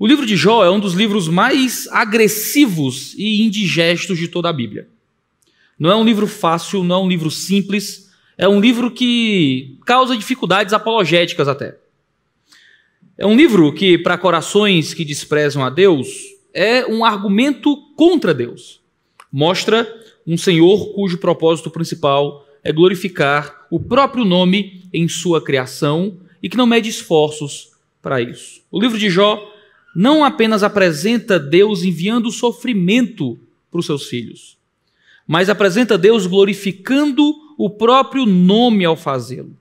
O livro de Jó é um dos livros mais agressivos e indigestos de toda a Bíblia. Não é um livro fácil, não é um livro simples, é um livro que causa dificuldades apologéticas até. É um livro que, para corações que desprezam a Deus, é um argumento contra Deus. Mostra um Senhor cujo propósito principal é glorificar o próprio nome em sua criação e que não mede esforços para isso. O livro de Jó não apenas apresenta Deus enviando sofrimento para os seus filhos, mas apresenta Deus glorificando o próprio nome ao fazê-lo.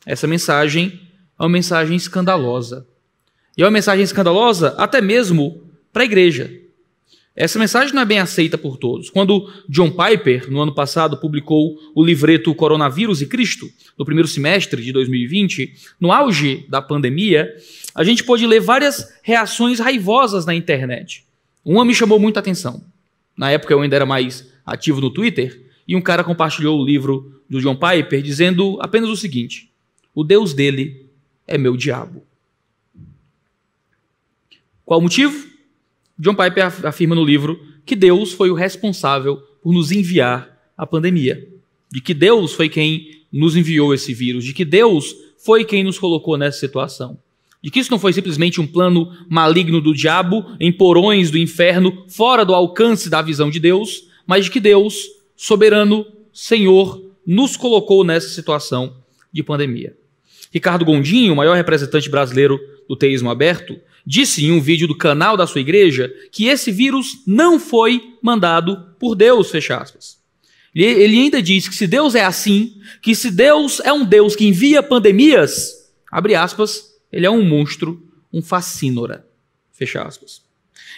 Essa mensagem é uma mensagem escandalosa. E é uma mensagem escandalosa até mesmo para a igreja. Essa mensagem não é bem aceita por todos. Quando John Piper, no ano passado, publicou o livreto Coronavírus e Cristo, no primeiro semestre de 2020, no auge da pandemia, a gente pôde ler várias reações raivosas na internet. Uma me chamou muita atenção. Na época eu ainda era mais ativo no Twitter, e um cara compartilhou o livro do John Piper dizendo apenas o seguinte: o Deus dele é meu diabo. Qual o motivo? John Piper afirma no livro que Deus foi o responsável por nos enviar a pandemia, de que Deus foi quem nos enviou esse vírus, de que Deus foi quem nos colocou nessa situação, de que isso não foi simplesmente um plano maligno do diabo em porões do inferno, fora do alcance da visão de Deus, mas de que Deus, soberano, Senhor, nos colocou nessa situação de pandemia. Ricardo Gondim, o maior representante brasileiro do teísmo aberto, disse em um vídeo do canal da sua igreja que esse vírus não foi mandado por Deus, fecha aspas. Ele ainda diz que se Deus é assim, que se Deus é um Deus que envia pandemias, abre aspas, ele é um monstro, um facínora, fecha aspas.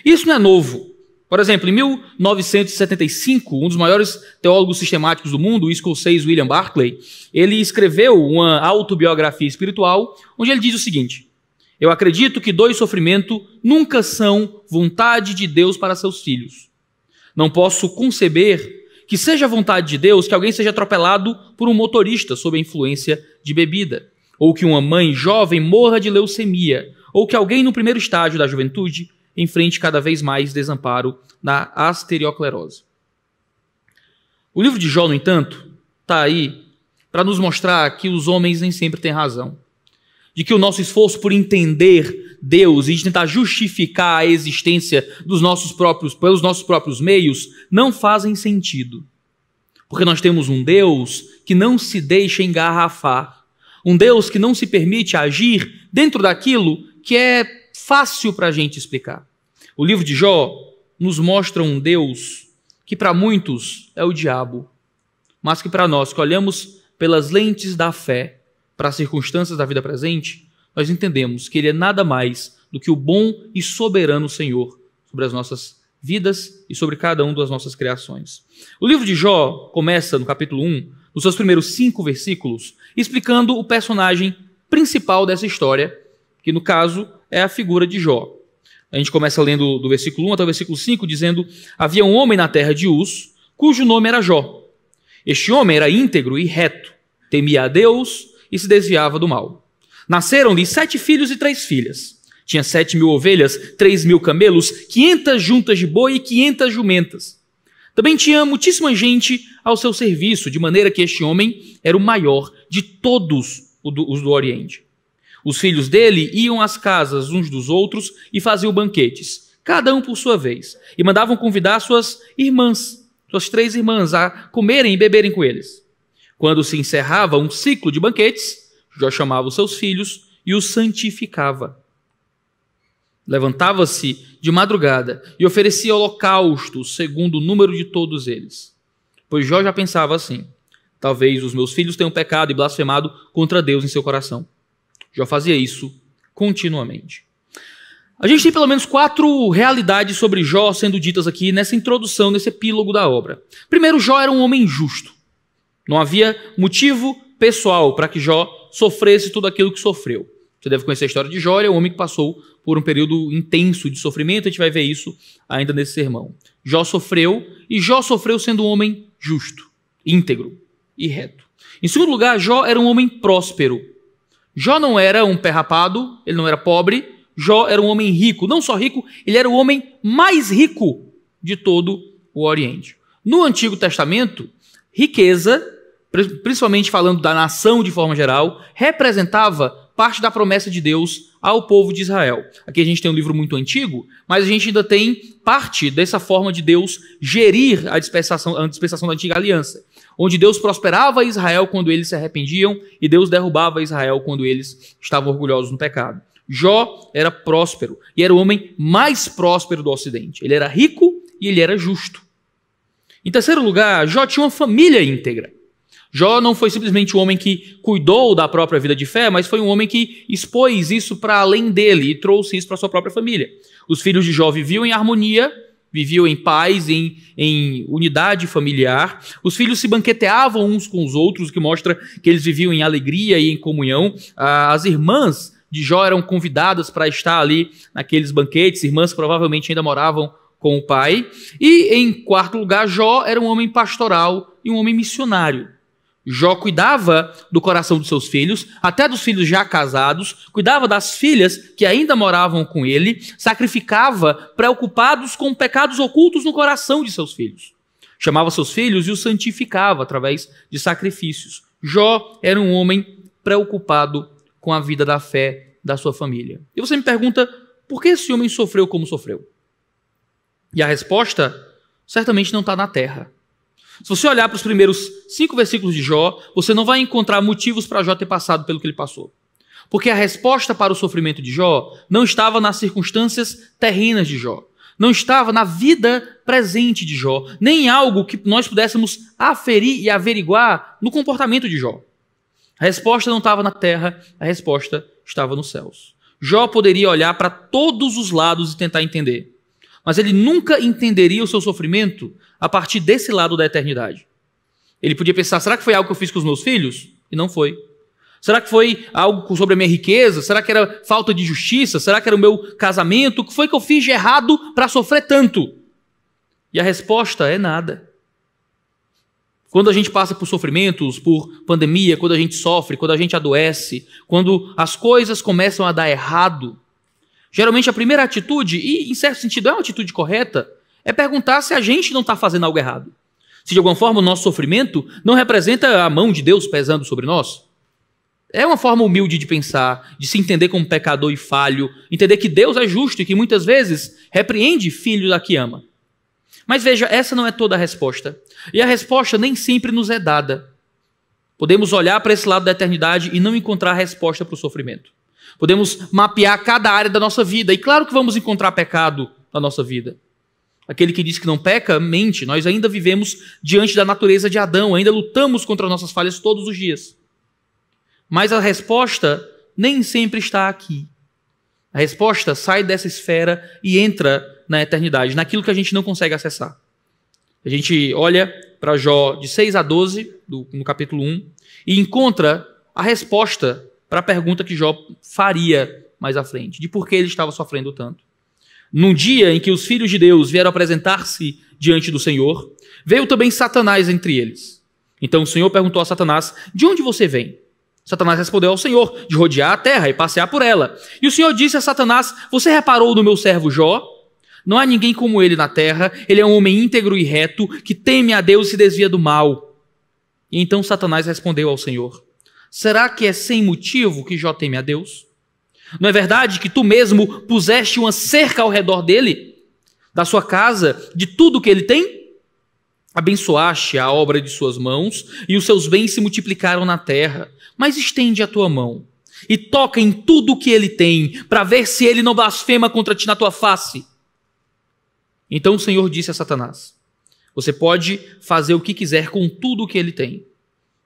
Isso não é novo. Por exemplo, em 1975, um dos maiores teólogos sistemáticos do mundo, o escocês William Barclay, ele escreveu uma autobiografia espiritual, onde ele diz o seguinte: eu acredito que dor e sofrimento nunca são vontade de Deus para seus filhos. Não posso conceber que seja vontade de Deus que alguém seja atropelado por um motorista sob a influência de bebida, ou que uma mãe jovem morra de leucemia, ou que alguém no primeiro estágio da juventude enfrente cada vez mais desamparo na asterioclerose. O livro de Jó, no entanto, está aí para nos mostrar que os homens nem sempre têm razão, de que o nosso esforço por entender Deus e de tentar justificar a existência pelos nossos próprios meios não fazem sentido. Porque nós temos um Deus que não se deixa engarrafar, um Deus que não se permite agir dentro daquilo que é fácil para a gente explicar. O livro de Jó nos mostra um Deus que para muitos é o diabo, mas que para nós que olhamos pelas lentes da fé para as circunstâncias da vida presente, nós entendemos que ele é nada mais do que o bom e soberano Senhor sobre as nossas vidas e sobre cada uma das nossas criações. O livro de Jó começa no capítulo 1, nos seus primeiros 5 versículos, explicando o personagem principal dessa história, que no caso é a figura de Jó. A gente começa lendo do versículo 1 até o versículo 5, dizendo: havia um homem na terra de Uz, cujo nome era Jó. Este homem era íntegro e reto, temia a Deus e se desviava do mal. Nasceram-lhe 7 filhos e 3 filhas. Tinha 7.000 ovelhas, 3.000 camelos, 500 juntas de boi e 500 jumentas. Também tinha muitíssima gente ao seu serviço, de maneira que este homem era o maior de todos os do Oriente. Os filhos dele iam às casas uns dos outros e faziam banquetes, cada um por sua vez, e mandavam convidar suas 3 irmãs, a comerem e beberem com eles. Quando se encerrava um ciclo de banquetes, Jó chamava os seus filhos e os santificava. Levantava-se de madrugada e oferecia holocaustos segundo o número de todos eles. Pois Jó já pensava assim: talvez os meus filhos tenham pecado e blasfemado contra Deus em seu coração. Jó fazia isso continuamente. A gente tem pelo menos 4 realidades sobre Jó sendo ditas aqui nessa introdução, nesse epílogo da obra. Primeiro, Jó era um homem justo. Não havia motivo pessoal para que Jó sofresse tudo aquilo que sofreu. Você deve conhecer a história de Jó, ele é um homem que passou por um período intenso de sofrimento, a gente vai ver isso ainda nesse sermão. Jó sofreu, e Jó sofreu sendo um homem justo, íntegro e reto. Em segundo lugar, Jó era um homem próspero. Jó não era um pé rapado, ele não era pobre, Jó era um homem rico. Não só rico, ele era o homem mais rico de todo o Oriente. No Antigo Testamento, riqueza, principalmente falando da nação de forma geral, representava parte da promessa de Deus ao povo de Israel. Aqui a gente tem um livro muito antigo, mas a gente ainda tem parte dessa forma de Deus gerir a dispensação da antiga aliança, onde Deus prosperava Israel quando eles se arrependiam e Deus derrubava Israel quando eles estavam orgulhosos no pecado. Jó era próspero e era o homem mais próspero do Ocidente. Ele era rico e ele era justo. Em terceiro lugar, Jó tinha uma família íntegra. Jó não foi simplesmente um homem que cuidou da própria vida de fé, mas foi um homem que expôs isso para além dele e trouxe isso para sua própria família. Os filhos de Jó viviam em harmonia, viviam em paz, em unidade familiar. Os filhos se banqueteavam uns com os outros, o que mostra que eles viviam em alegria e em comunhão. As irmãs de Jó eram convidadas para estar ali naqueles banquetes, irmãs que provavelmente ainda moravam com o pai. E, em quarto lugar, Jó era um homem pastoral e um homem missionário. Jó cuidava do coração dos seus filhos, até dos filhos já casados, cuidava das filhas que ainda moravam com ele, sacrificava preocupados com pecados ocultos no coração de seus filhos. Chamava seus filhos e os santificava através de sacrifícios. Jó era um homem preocupado com a vida da fé da sua família. E você me pergunta, por que esse homem sofreu como sofreu? E a resposta certamente não está na terra. Se você olhar para os primeiros 5 versículos de Jó, você não vai encontrar motivos para Jó ter passado pelo que ele passou. Porque a resposta para o sofrimento de Jó não estava nas circunstâncias terrenas de Jó. Não estava na vida presente de Jó. Nem em algo que nós pudéssemos aferir e averiguar no comportamento de Jó. A resposta não estava na terra, a resposta estava nos céus. Jó poderia olhar para todos os lados e tentar entender. Mas ele nunca entenderia o seu sofrimento a partir desse lado da eternidade. Ele podia pensar, será que foi algo que eu fiz com os meus filhos? E não foi. Será que foi algo sobre a minha riqueza? Será que era falta de justiça? Será que era o meu casamento? O que foi que eu fiz de errado para sofrer tanto? E a resposta é nada. Quando a gente passa por sofrimentos, por pandemia, quando a gente sofre, quando a gente adoece, quando as coisas começam a dar errado, geralmente a primeira atitude, e em certo sentido é uma atitude correta, é perguntar se a gente não está fazendo algo errado. Se de alguma forma o nosso sofrimento não representa a mão de Deus pesando sobre nós. É uma forma humilde de pensar, de se entender como pecador e falho, entender que Deus é justo e que muitas vezes repreende filho da que ama. Mas veja, essa não é toda a resposta. E a resposta nem sempre nos é dada. Podemos olhar para esse lado da eternidade e não encontrar a resposta para o sofrimento. Podemos mapear cada área da nossa vida. E claro que vamos encontrar pecado na nossa vida. Aquele que diz que não peca, mente. Nós ainda vivemos diante da natureza de Adão. Ainda lutamos contra nossas falhas todos os dias. Mas a resposta nem sempre está aqui. A resposta sai dessa esfera e entra na eternidade, naquilo que a gente não consegue acessar. A gente olha para Jó de 6 a 12, no capítulo 1, e encontra a resposta para a pergunta que Jó faria mais à frente, de por que ele estava sofrendo tanto. Num dia em que os filhos de Deus vieram apresentar-se diante do Senhor, veio também Satanás entre eles. Então o Senhor perguntou a Satanás, de onde você vem? Satanás respondeu ao Senhor, de rodear a terra e passear por ela. E o Senhor disse a Satanás, você reparou no meu servo Jó? Não há ninguém como ele na terra, ele é um homem íntegro e reto, que teme a Deus e se desvia do mal. E então Satanás respondeu ao Senhor, será que é sem motivo que Jó teme a Deus? Não é verdade que tu mesmo puseste uma cerca ao redor dele, da sua casa, de tudo que ele tem? Abençoaste a obra de suas mãos, e os seus bens se multiplicaram na terra. Mas estende a tua mão, e toca em tudo o que ele tem, para ver se ele não blasfema contra ti na tua face. Então o Senhor disse a Satanás, você pode fazer o que quiser com tudo o que ele tem,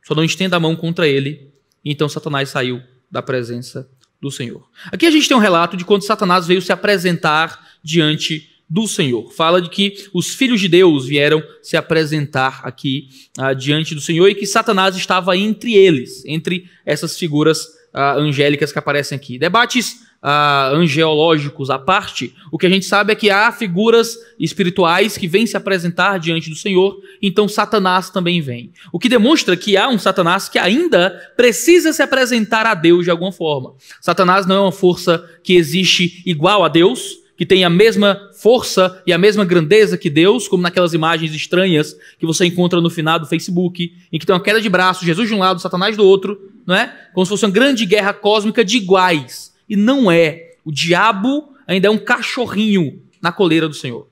só não estenda a mão contra ele. E então Satanás saiu da presença do Senhor. Aqui a gente tem um relato de quando Satanás veio se apresentar diante do Senhor. Fala de que os filhos de Deus vieram se apresentar aqui diante do Senhor e que Satanás estava entre eles, entre essas figuras angélicas que aparecem aqui. Debates angelológicos à parte, o que a gente sabe é que há figuras espirituais que vêm se apresentar diante do Senhor, então Satanás também vem. O que demonstra que há um Satanás que ainda precisa se apresentar a Deus de alguma forma. Satanás não é uma força que existe igual a Deus, que tem a mesma força e a mesma grandeza que Deus, como naquelas imagens estranhas que você encontra no final do Facebook, em que tem uma queda de braços, Jesus de um lado, Satanás do outro, não é? Como se fosse uma grande guerra cósmica de iguais. E não é. O diabo ainda é um cachorrinho na coleira do Senhor.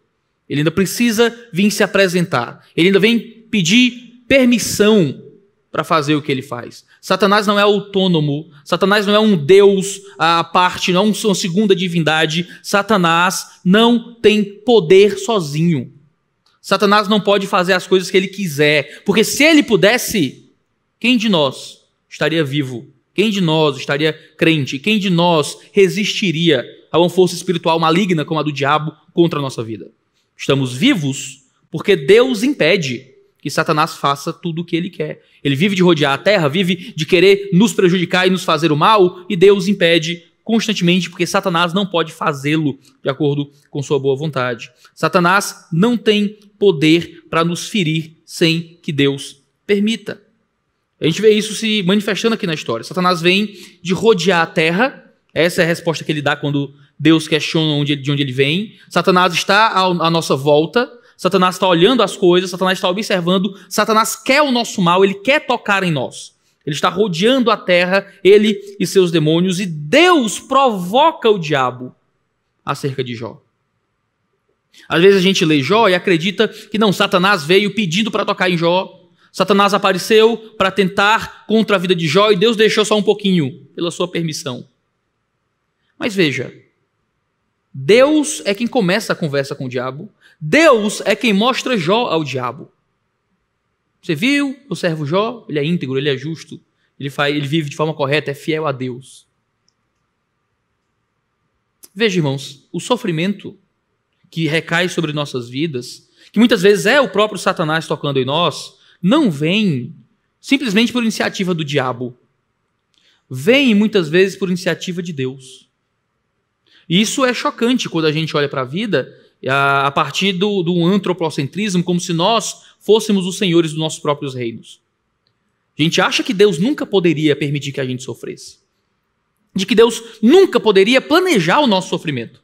Ele ainda precisa vir se apresentar. Ele ainda vem pedir permissão para fazer o que ele faz. Satanás não é autônomo. Satanás não é um Deus à parte, não é uma segunda divindade. Satanás não tem poder sozinho. Satanás não pode fazer as coisas que ele quiser. Porque se ele pudesse, quem de nós estaria vivo? Quem de nós estaria crente? Quem de nós resistiria a uma força espiritual maligna como a do diabo contra a nossa vida? Estamos vivos porque Deus impede que Satanás faça tudo o que ele quer. Ele vive de rodear a terra, vive de querer nos prejudicar e nos fazer o mal, e Deus impede constantemente porque Satanás não pode fazê-lo de acordo com sua boa vontade. Satanás não tem poder para nos ferir sem que Deus permita. A gente vê isso se manifestando aqui na história. Satanás vem de rodear a terra. Essa é a resposta que ele dá quando Deus questiona de onde ele vem. Satanás está à nossa volta. Satanás está olhando as coisas. Satanás está observando. Satanás quer o nosso mal. Ele quer tocar em nós. Ele está rodeando a terra, ele e seus demônios. E Deus provoca o diabo acerca de Jó. Às vezes a gente lê Jó e acredita que não, Satanás veio pedindo para tocar em Jó. Satanás apareceu para tentar contra a vida de Jó e Deus deixou só um pouquinho, pela sua permissão. Mas veja, Deus é quem começa a conversa com o diabo. Deus é quem mostra Jó ao diabo. Você viu o servo Jó? Ele é íntegro, ele é justo, ele vive de forma correta, é fiel a Deus. Veja, irmãos, o sofrimento que recai sobre nossas vidas, que muitas vezes é o próprio Satanás tocando em nós, não vem simplesmente por iniciativa do diabo. Vem muitas vezes por iniciativa de Deus. E isso é chocante quando a gente olha para a vida a partir do antropocentrismo, como se nós fôssemos os senhores dos nossos próprios reinos. A gente acha que Deus nunca poderia permitir que a gente sofresse. De que Deus nunca poderia planejar o nosso sofrimento.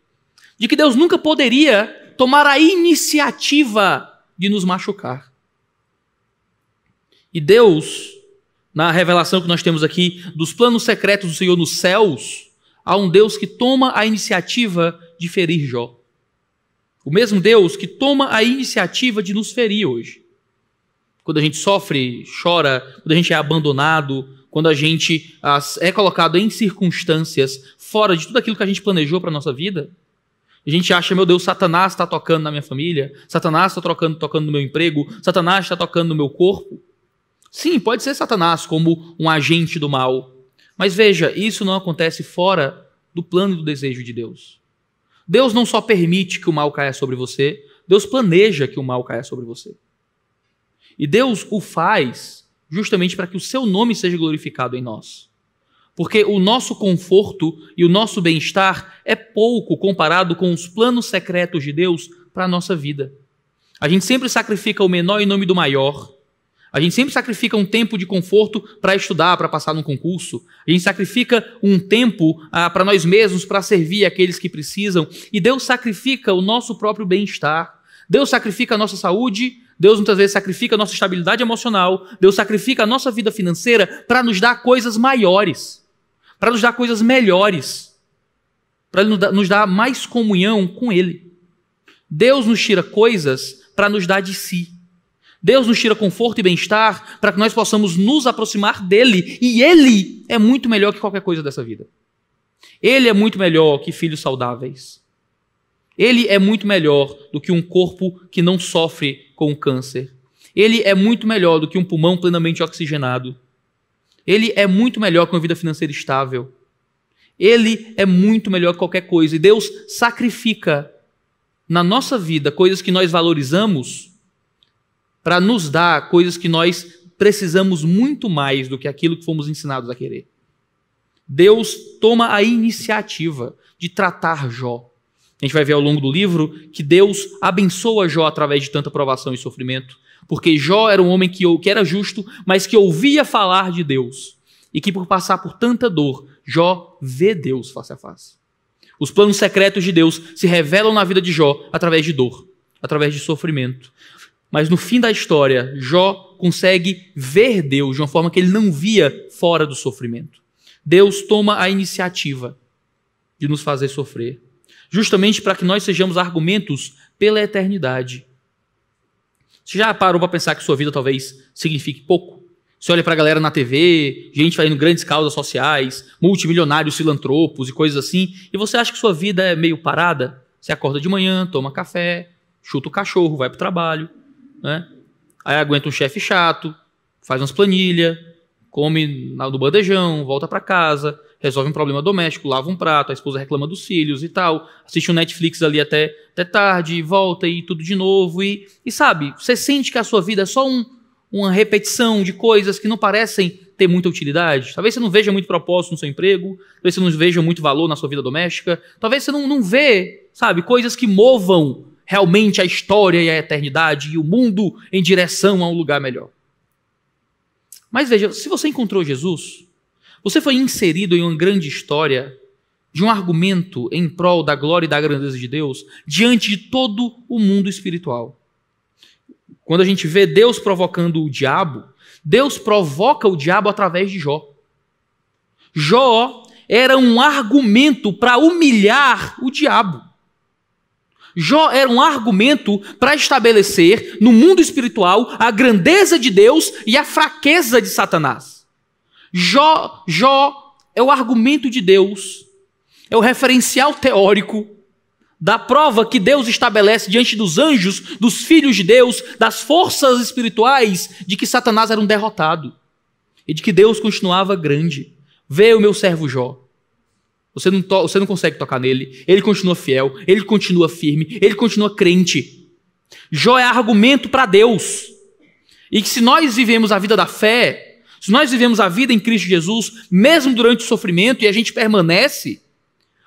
De que Deus nunca poderia tomar a iniciativa de nos machucar. E Deus, na revelação que nós temos aqui dos planos secretos do Senhor nos céus, há um Deus que toma a iniciativa de ferir Jó. O mesmo Deus que toma a iniciativa de nos ferir hoje. Quando a gente sofre, chora, quando a gente é abandonado, quando a gente é colocado em circunstâncias fora de tudo aquilo que a gente planejou para a nossa vida, a gente acha, meu Deus, Satanás está tocando na minha família, Satanás está tocando no meu emprego, Satanás está tocando no meu corpo. Sim, pode ser Satanás como um agente do mal. Mas veja, isso não acontece fora do plano e do desejo de Deus. Deus não só permite que o mal caia sobre você, Deus planeja que o mal caia sobre você. E Deus o faz justamente para que o seu nome seja glorificado em nós. Porque o nosso conforto e o nosso bem-estar é pouco comparado com os planos secretos de Deus para a nossa vida. A gente sempre sacrifica o menor em nome do maior. A gente sempre sacrifica um tempo de conforto para estudar, para passar num concurso. A gente sacrifica um tempo para nós mesmos, para servir aqueles que precisam. E Deus sacrifica o nosso próprio bem-estar. Deus sacrifica a nossa saúde. Deus muitas vezes sacrifica a nossa estabilidade emocional. Deus sacrifica a nossa vida financeira para nos dar coisas maiores, para nos dar coisas melhores, para nos dar mais comunhão com Ele. Deus nos tira coisas para nos dar de si. Deus nos tira conforto e bem-estar para que nós possamos nos aproximar dEle. E Ele é muito melhor que qualquer coisa dessa vida. Ele é muito melhor que filhos saudáveis. Ele é muito melhor do que um corpo que não sofre com câncer. Ele é muito melhor do que um pulmão plenamente oxigenado. Ele é muito melhor que uma vida financeira estável. Ele é muito melhor que qualquer coisa. E Deus sacrifica na nossa vida coisas que nós valorizamos para nos dar coisas que nós precisamos muito mais do que aquilo que fomos ensinados a querer. Deus toma a iniciativa de tratar Jó. A gente vai ver ao longo do livro que Deus abençoa Jó através de tanta provação e sofrimento, porque Jó era um homem que era justo, mas que ouvia falar de Deus, e que por passar por tanta dor, Jó vê Deus face a face. Os planos secretos de Deus se revelam na vida de Jó através de dor, através de sofrimento. Mas no fim da história, Jó consegue ver Deus de uma forma que ele não via fora do sofrimento. Deus toma a iniciativa de nos fazer sofrer, justamente para que nós sejamos argumentos pela eternidade. Você já parou para pensar que sua vida talvez signifique pouco? Você olha para a galera na TV, gente fazendo grandes causas sociais, multimilionários, filantropos e coisas assim, e você acha que sua vida é meio parada? Você acorda de manhã, toma café, chuta o cachorro, vai para o trabalho, né? Aí aguenta um chefe chato, faz umas planilhas, come no bandejão, volta para casa, resolve um problema doméstico, lava um prato, a esposa reclama dos filhos e tal, assiste um Netflix ali até tarde, volta e tudo de novo. E sabe, você sente que a sua vida é só uma repetição de coisas que não parecem ter muita utilidade. Talvez você não veja muito propósito no seu emprego, talvez você não veja muito valor na sua vida doméstica, talvez você não vê, sabe, coisas que movam realmente a história e a eternidade e o mundo em direção a um lugar melhor. Mas veja, se você encontrou Jesus, você foi inserido em uma grande história de um argumento em prol da glória e da grandeza de Deus diante de todo o mundo espiritual. Quando a gente vê Deus provocando o diabo, Deus provoca o diabo através de Jó. Jó era um argumento para humilhar o diabo. Jó era um argumento para estabelecer no mundo espiritual a grandeza de Deus e a fraqueza de Satanás. Jó é o argumento de Deus, é o referencial teórico da prova que Deus estabelece diante dos anjos, dos filhos de Deus, das forças espirituais, de que Satanás era um derrotado e de que Deus continuava grande. Vê o meu servo Jó. Você não consegue tocar nele, ele continua fiel, ele continua firme, ele continua crente. Jó é argumento para Deus. E que se nós vivemos a vida da fé, se nós vivemos a vida em Cristo Jesus, mesmo durante o sofrimento, e a gente permanece,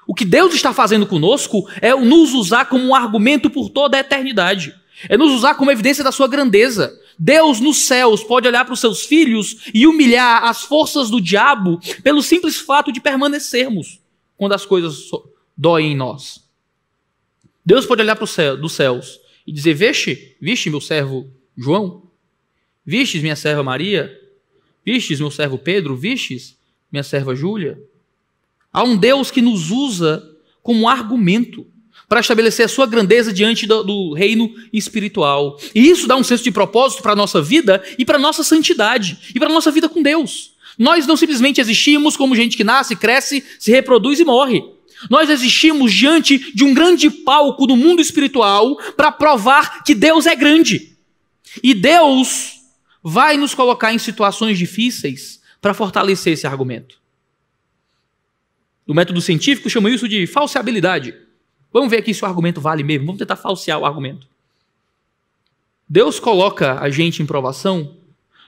o que Deus está fazendo conosco é nos usar como um argumento por toda a eternidade. É nos usar como evidência da sua grandeza. Deus nos céus pode olhar para os seus filhos e humilhar as forças do diabo pelo simples fato de permanecermos quando as coisas doem em nós. Deus pode olhar para dos céus e dizer: viste meu servo João? Vistes minha serva Maria? Vistes meu servo Pedro? Vistes minha serva Júlia? Há um Deus que nos usa como argumento para estabelecer a sua grandeza diante do reino espiritual. E isso dá um senso de propósito para a nossa vida e para a nossa santidade e para a nossa vida com Deus. Nós não simplesmente existimos como gente que nasce, cresce, se reproduz e morre. Nós existimos diante de um grande palco do mundo espiritual para provar que Deus é grande. E Deus vai nos colocar em situações difíceis para fortalecer esse argumento. O método científico chama isso de falseabilidade. Vamos ver aqui se o argumento vale mesmo. Vamos tentar falsear o argumento. Deus coloca a gente em provação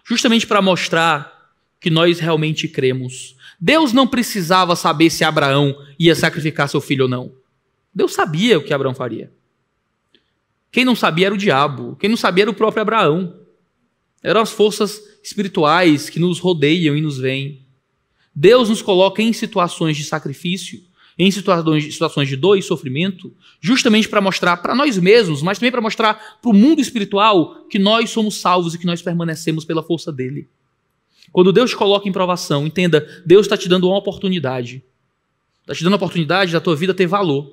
justamente para mostrar que nós realmente cremos. Deus não precisava saber se Abraão ia sacrificar seu filho ou não. Deus sabia o que Abraão faria. Quem não sabia era o diabo. Quem não sabia era o próprio Abraão. Eram as forças espirituais que nos rodeiam e nos veem. Deus nos coloca em situações de sacrifício, em situações de dor e sofrimento, justamente para mostrar para nós mesmos, mas também para mostrar para o mundo espiritual que nós somos salvos e que nós permanecemos pela força dele. Quando Deus te coloca em provação, entenda, Deus está te dando uma oportunidade. Está te dando a oportunidade da tua vida ter valor.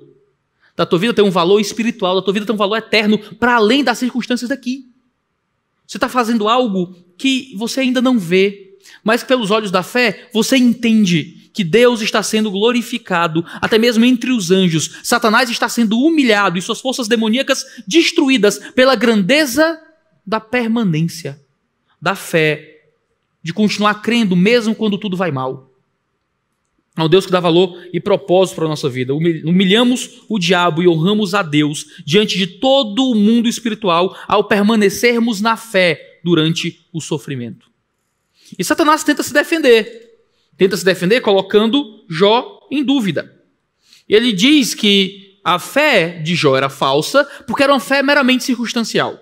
Da tua vida ter um valor espiritual, da tua vida ter um valor eterno para além das circunstâncias daqui. Você está fazendo algo que você ainda não vê, mas pelos olhos da fé você entende que Deus está sendo glorificado, até mesmo entre os anjos. Satanás está sendo humilhado e suas forças demoníacas destruídas pela grandeza da permanência, da fé, de continuar crendo mesmo quando tudo vai mal. É um Deus que dá valor e propósito para a nossa vida. Humilhamos o diabo e honramos a Deus diante de todo o mundo espiritual ao permanecermos na fé durante o sofrimento. E Satanás tenta se defender. tenta se defender colocando Jó em dúvida. Ele diz que a fé de Jó era falsa porque era uma fé meramente circunstancial.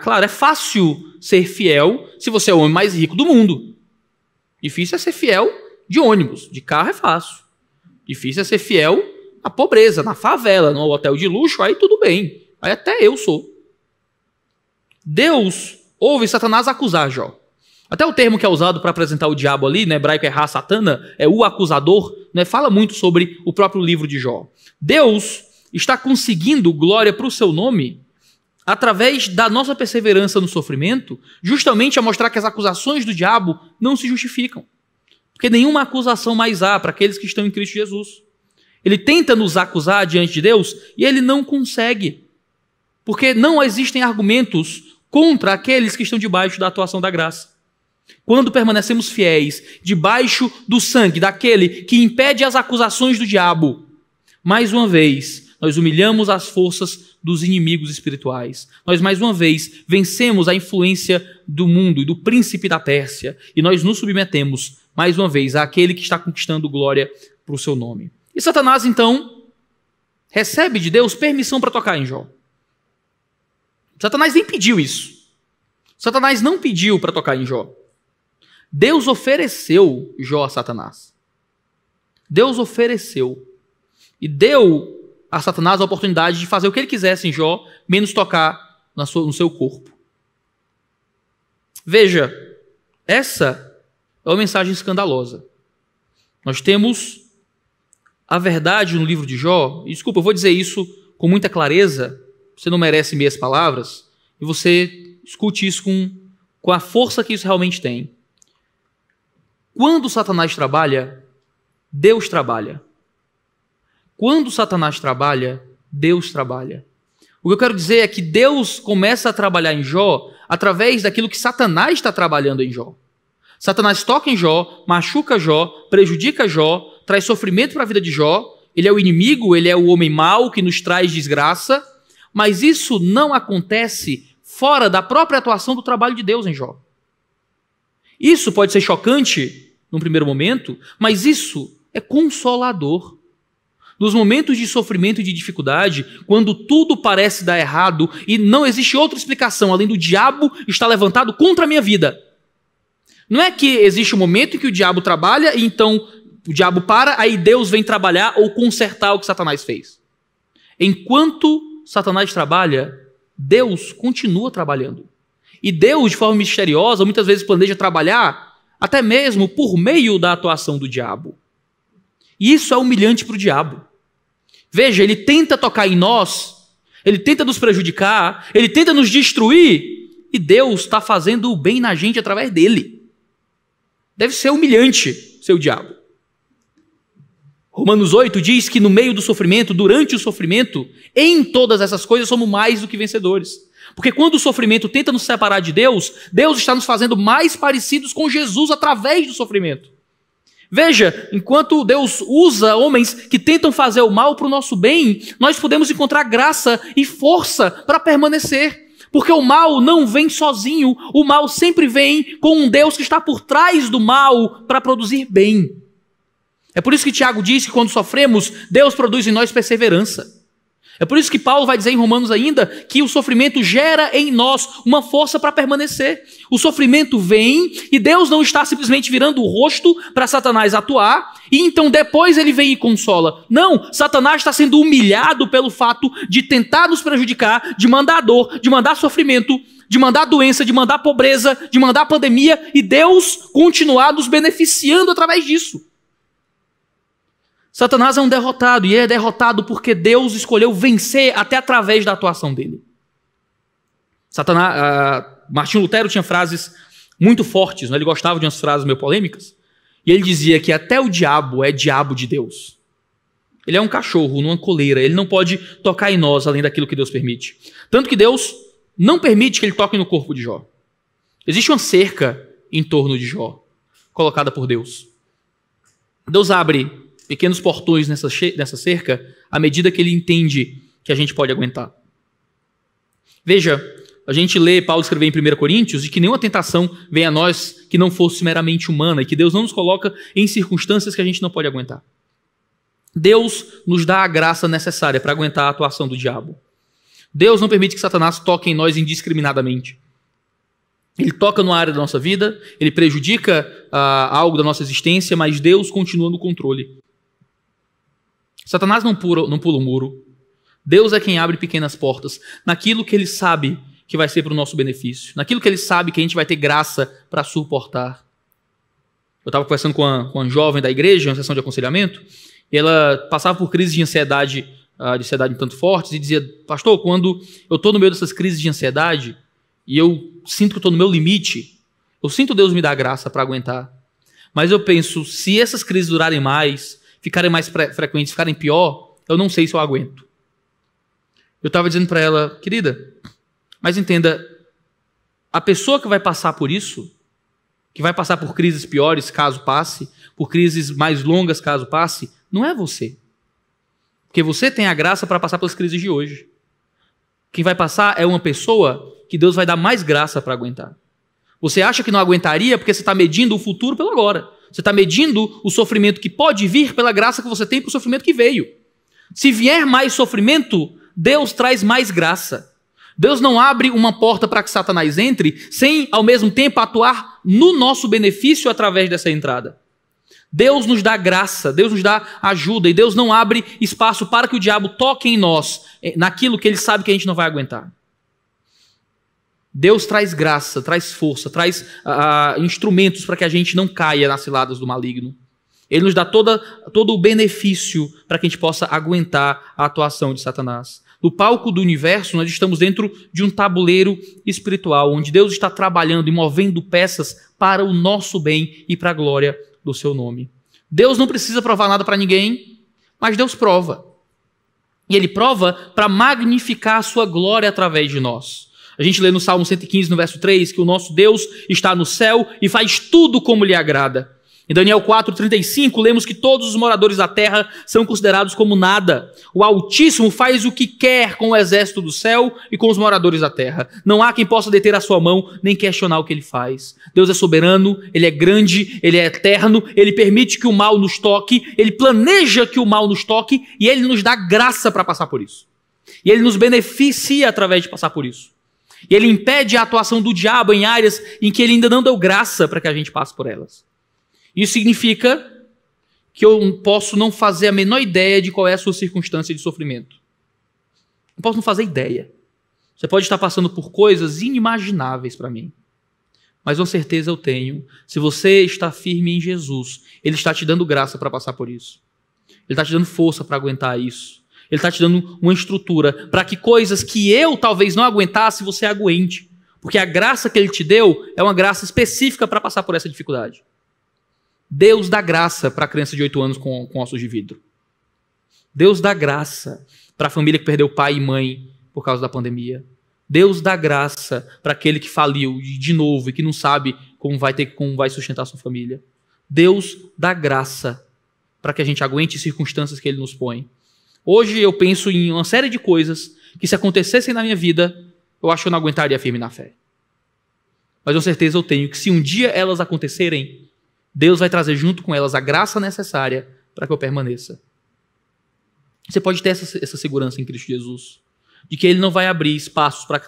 Claro, é fácil ser fiel se você é o homem mais rico do mundo. Difícil é ser fiel de ônibus, de carro é fácil. Difícil é ser fiel à pobreza, na favela, no hotel de luxo, aí tudo bem. Aí até eu sou. Deus ouve Satanás acusar Jó. Até o termo que é usado para apresentar o diabo ali, no hebraico é Ra-Satana, é o acusador, né, fala muito sobre o próprio livro de Jó. Deus está conseguindo glória para o seu nome através da nossa perseverança no sofrimento, justamente a mostrar que as acusações do diabo não se justificam. Porque nenhuma acusação mais há para aqueles que estão em Cristo Jesus. Ele tenta nos acusar diante de Deus e ele não consegue. Porque não existem argumentos contra aqueles que estão debaixo da atuação da graça. Quando permanecemos fiéis debaixo do sangue daquele que impede as acusações do diabo, mais uma vez, nós humilhamos as forças dos inimigos espirituais. Nós, mais uma vez, vencemos a influência do mundo e do príncipe da Pérsia. E nós nos submetemos, mais uma vez, àquele que está conquistando glória para o seu nome. E Satanás, então, recebe de Deus permissão para tocar em Jó. Satanás nem pediu isso. Satanás não pediu para tocar em Jó. Deus ofereceu Jó a Satanás. Deus ofereceu. E deu a Satanás a oportunidade de fazer o que ele quisesse em Jó, menos tocar no seu corpo. Veja, essa é uma mensagem escandalosa. Nós temos a verdade no livro de Jó. E, desculpa, eu vou dizer isso com muita clareza. Você não merece meias palavras. E você escute isso com a força que isso realmente tem. Quando Satanás trabalha, Deus trabalha. Quando Satanás trabalha, Deus trabalha. O que eu quero dizer é que Deus começa a trabalhar em Jó através daquilo que Satanás está trabalhando em Jó. Satanás toca em Jó, machuca Jó, prejudica Jó, traz sofrimento para a vida de Jó. Ele é o inimigo, ele é o homem mau que nos traz desgraça. Mas isso não acontece fora da própria atuação do trabalho de Deus em Jó. Isso pode ser chocante num primeiro momento, mas isso é consolador. Nos momentos de sofrimento e de dificuldade, quando tudo parece dar errado e não existe outra explicação além do diabo estar levantado contra a minha vida. Não é que existe um momento em que o diabo trabalha e então o diabo para, aí Deus vem trabalhar ou consertar o que Satanás fez. Enquanto Satanás trabalha, Deus continua trabalhando. E Deus, de forma misteriosa, muitas vezes planeja trabalhar até mesmo por meio da atuação do diabo. E isso é humilhante para o diabo. Veja, ele tenta tocar em nós, ele tenta nos prejudicar, ele tenta nos destruir, e Deus está fazendo o bem na gente através dele. Deve ser humilhante, seu diabo. Romanos 8 diz que no meio do sofrimento, durante o sofrimento, em todas essas coisas somos mais do que vencedores. Porque quando o sofrimento tenta nos separar de Deus, Deus está nos fazendo mais parecidos com Jesus através do sofrimento. Veja, enquanto Deus usa homens que tentam fazer o mal para o nosso bem, nós podemos encontrar graça e força para permanecer. Porque o mal não vem sozinho, o mal sempre vem com um Deus que está por trás do mal para produzir bem. É por isso que Tiago diz que quando sofremos, Deus produz em nós perseverança. É por isso que Paulo vai dizer em Romanos ainda que o sofrimento gera em nós uma força para permanecer. O sofrimento vem e Deus não está simplesmente virando o rosto para Satanás atuar e então depois ele vem e consola. Não, Satanás está sendo humilhado pelo fato de tentar nos prejudicar, de mandar dor, de mandar sofrimento, de mandar doença, de mandar pobreza, de mandar pandemia e Deus continuar nos beneficiando através disso. Satanás é um derrotado, e ele é derrotado porque Deus escolheu vencer até através da atuação dele. Martinho Lutero tinha frases muito fortes, né? Ele gostava de umas frases meio polêmicas, e ele dizia que até o diabo é diabo de Deus. Ele é um cachorro numa coleira, ele não pode tocar em nós além daquilo que Deus permite. Tanto que Deus não permite que ele toque no corpo de Jó. Existe uma cerca em torno de Jó, colocada por Deus. Deus abre pequenos portões nessa cerca, à medida que ele entende que a gente pode aguentar. Veja, a gente lê Paulo escrever em 1 Coríntios de que nenhuma tentação vem a nós que não fosse meramente humana e que Deus não nos coloca em circunstâncias que a gente não pode aguentar. Deus nos dá a graça necessária para aguentar a atuação do diabo. Deus não permite que Satanás toque em nós indiscriminadamente. Ele toca numa área da nossa vida, ele prejudica algo da nossa existência, mas Deus continua no controle. Satanás não pula o muro. Deus é quem abre pequenas portas naquilo que ele sabe que vai ser para o nosso benefício, naquilo que ele sabe que a gente vai ter graça para suportar. Eu estava conversando com uma jovem da igreja, uma sessão de aconselhamento, e ela passava por crises de ansiedade um tanto fortes, e dizia: pastor, quando eu estou no meio dessas crises de ansiedade, e eu sinto que estou no meu limite, eu sinto Deus me dar graça para aguentar. Mas eu penso, se essas crises durarem mais, ficarem mais frequentes, ficarem pior, eu não sei se eu aguento. Eu estava dizendo para ela: querida, mas entenda, a pessoa que vai passar por isso, que vai passar por crises piores caso passe, por crises mais longas caso passe, não é você. Porque você tem a graça para passar pelas crises de hoje. Quem vai passar é uma pessoa que Deus vai dar mais graça para aguentar. Você acha que não aguentaria porque você está medindo o futuro pelo agora. Você está medindo o sofrimento que pode vir pela graça que você tem para o sofrimento que veio. Se vier mais sofrimento, Deus traz mais graça. Deus não abre uma porta para que Satanás entre sem, ao mesmo tempo, atuar no nosso benefício através dessa entrada. Deus nos dá graça, Deus nos dá ajuda, e Deus não abre espaço para que o diabo toque em nós, naquilo que ele sabe que a gente não vai aguentar. Deus traz graça, traz força, traz instrumentos para que a gente não caia nas ciladas do maligno. Ele nos dá todo o benefício para que a gente possa aguentar a atuação de Satanás. No palco do universo, nós estamos dentro de um tabuleiro espiritual, onde Deus está trabalhando e movendo peças para o nosso bem e para a glória do seu nome. Deus não precisa provar nada para ninguém, mas Deus prova. E Ele prova para magnificar a sua glória através de nós. A gente lê no Salmo 115, no verso 3, que o nosso Deus está no céu e faz tudo como lhe agrada. Em Daniel 4:35, lemos que todos os moradores da terra são considerados como nada. O Altíssimo faz o que quer com o exército do céu e com os moradores da terra. Não há quem possa deter a sua mão, nem questionar o que ele faz. Deus é soberano, Ele é grande, Ele é eterno, Ele permite que o mal nos toque, Ele planeja que o mal nos toque e Ele nos dá graça para passar por isso. E Ele nos beneficia através de passar por isso. E Ele impede a atuação do diabo em áreas em que Ele ainda não deu graça para que a gente passe por elas. Isso significa que eu posso não fazer a menor ideia de qual é a sua circunstância de sofrimento. Eu posso não fazer ideia. Você pode estar passando por coisas inimagináveis para mim. Mas com certeza eu tenho. Se você está firme em Jesus, Ele está te dando graça para passar por isso. Ele está te dando força para aguentar isso. Ele está te dando uma estrutura para que coisas que eu talvez não aguentasse, você aguente. Porque a graça que Ele te deu é uma graça específica para passar por essa dificuldade. Deus dá graça para a criança de 8 anos com ossos de vidro. Deus dá graça para a família que perdeu pai e mãe por causa da pandemia. Deus dá graça para aquele que faliu de novo e que não sabe como vai sustentar a sua família. Deus dá graça para que a gente aguente circunstâncias que Ele nos põe. Hoje eu penso em uma série de coisas que, se acontecessem na minha vida, eu acho que eu não aguentaria firme na fé. Mas com certeza eu tenho que, se um dia elas acontecerem, Deus vai trazer junto com elas a graça necessária para que eu permaneça. Você pode ter essa segurança em Cristo Jesus, de que Ele não vai abrir espaços para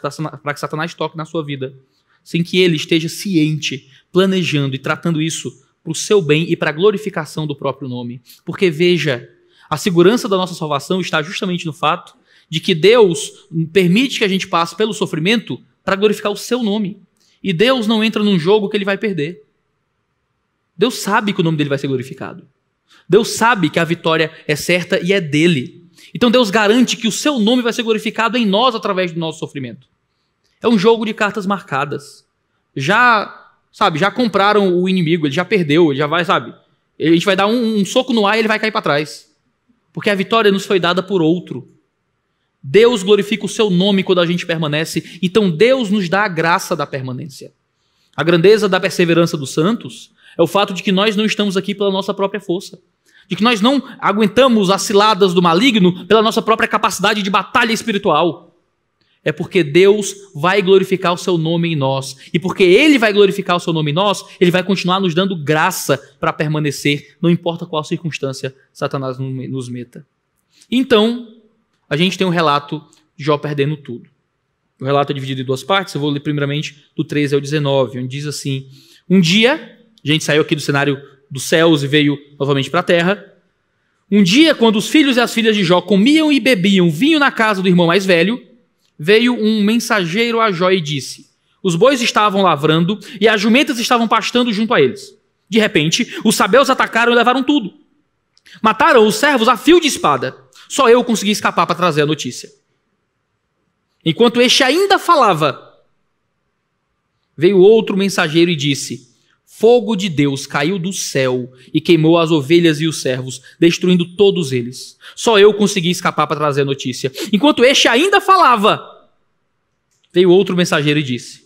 que Satanás toque na sua vida, sem que Ele esteja ciente, planejando e tratando isso para o seu bem e para a glorificação do próprio nome. Porque veja, a segurança da nossa salvação está justamente no fato de que Deus permite que a gente passe pelo sofrimento para glorificar o seu nome. E Deus não entra num jogo que Ele vai perder. Deus sabe que o nome dele vai ser glorificado. Deus sabe que a vitória é certa e é dele. Então Deus garante que o seu nome vai ser glorificado em nós através do nosso sofrimento. É um jogo de cartas marcadas. Já compraram o inimigo, ele já perdeu, ele já vai, A gente vai dar um soco no ar e ele vai cair para trás. Porque a vitória nos foi dada por outro. Deus glorifica o seu nome quando a gente permanece. Então Deus nos dá a graça da permanência. A grandeza da perseverança dos santos é o fato de que nós não estamos aqui pela nossa própria força. De que nós não aguentamos as ciladas do maligno pela nossa própria capacidade de batalha espiritual. é porque Deus vai glorificar o seu nome em nós. E porque Ele vai glorificar o seu nome em nós, Ele vai continuar nos dando graça para permanecer, não importa qual circunstância Satanás nos meta. Então, a gente tem um relato de Jó perdendo tudo. O relato é dividido em duas partes, eu vou ler primeiramente do 13 ao 19, onde diz assim: um dia, a gente saiu aqui do cenário dos céus e veio novamente para a terra. Um dia, quando os filhos e as filhas de Jó comiam e bebiam vinho na casa do irmão mais velho, veio um mensageiro a Jó e disse: os bois estavam lavrando e as jumentas estavam pastando junto a eles. De repente, os sabeus atacaram e levaram tudo. Mataram os servos a fio de espada. Só eu consegui escapar para trazer a notícia. Enquanto este ainda falava, veio outro mensageiro e disse: fogo de Deus caiu do céu e queimou as ovelhas e os servos, destruindo todos eles. Só eu consegui escapar para trazer a notícia. Enquanto este ainda falava, veio outro mensageiro e disse: